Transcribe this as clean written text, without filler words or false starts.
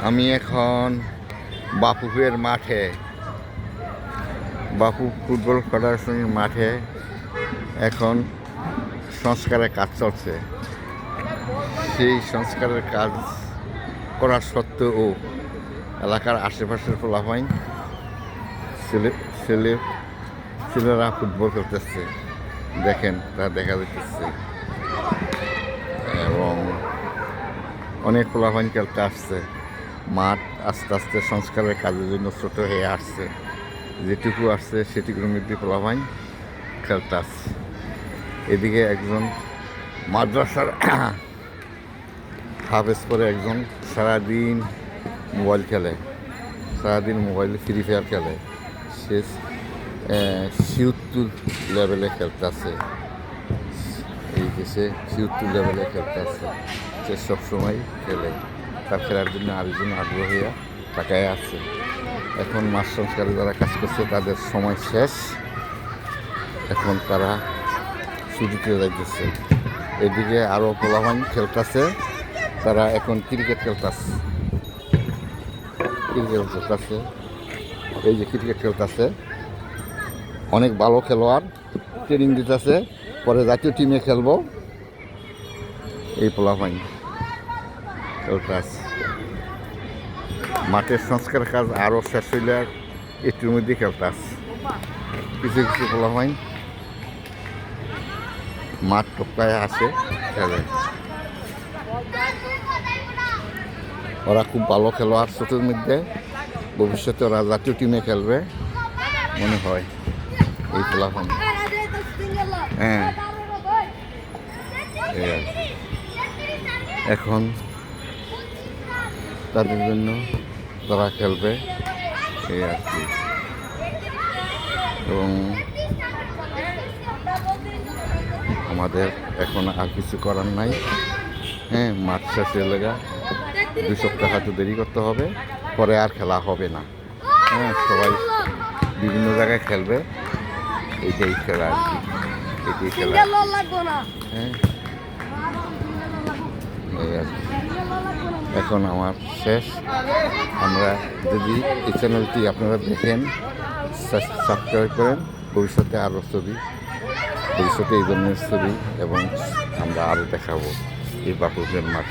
আমি এখন বাফুফের মাঠে, বাফু ফুটবল ফেডারেশনের মাঠে এখন সংস্কারের কাজ চলছে। সেই সংস্কারের কাজ করা সত্ত্বেও এলাকার আশেপাশের ফলাফল ছেলেরা ফুটবল খেলতেছে, দেখেন তা দেখা যাচ্ছে। এবং অনেক ফলাফল খেলতে আসছে। মাঠ আস্তে আস্তে সংস্কারের কাজের জন্য ছোট হয়ে আসছে। যেটুকু আসছে সেটুকুর মধ্যে ফলাফল খেলতে আসছে। এদিকে একজন মাদ্রাসার হাফেজ পরে একজন সারাদিন মোবাইল খেলে, সারাদিন মোবাইলে ফ্রি ফায়ার খেলে। সে ৭৬ লেভেলে খেলতে আছে। এই দেশে ৭৬ লেভেলে খেলতে আছে। সে সবসময় খেলে, তার খেলার জন্য আরেকজন আগ্রহী তাকায় আছে। এখন মাঠ সংস্কারে যারা কাজ করছে তাদের সময় শেষ, এখন তারা ছুটিতে যাইতেছে। এদিকে আরও পোলাপান খেলতেছে, তারা এখন ক্রিকেট খেলতেছে। এই যে ক্রিকেট খেলতেছে, অনেক ভালো খেলোয়াড় ট্রেনিং দিতেছে, পরে জাতীয় টিমে খেলবো। এই পোলাপান খেলতেছে। মাঠের সংস্কার কাজ আরও শেষ হইলে একটুর মধ্যে খেলতেছে। কিছু কিছু পোলাপান মাঠ টপকায় আসে, খেলে। ওরা খুব ভালো খেলোয়াড়, ছোটোর মধ্যে ভবিষ্যতে ওরা জাতীয় টিমে খেলবে মনে হয় এই পোলাপান। হ্যাঁ, এখন তাদের জন্য তারা খেলবে এই আর কি। এবং আমাদের এখন আর কিছু করার নাই। হ্যাঁ, মাঠ শেষের লেগা 2 সপ্তাহ হয়তো দেরি করতে হবে, পরে আর খেলা হবে না। হ্যাঁ, সবাই বিভিন্ন জায়গায় খেলবে, এইটাই খেলা আর কি, এটাই খেলা। হ্যাঁ, এই আর কি। এখন আমার শেষ। আমরা যদি এই চ্যানেলটি আপনারা দেখেন, সাবস্ক্রাইব করেন, ভবিষ্যতে আরও ছবি, ভবিষ্যতে এই ধরনের ছবি এবং আমরা আরও দেখাবো এই বাফুফের মাঠ।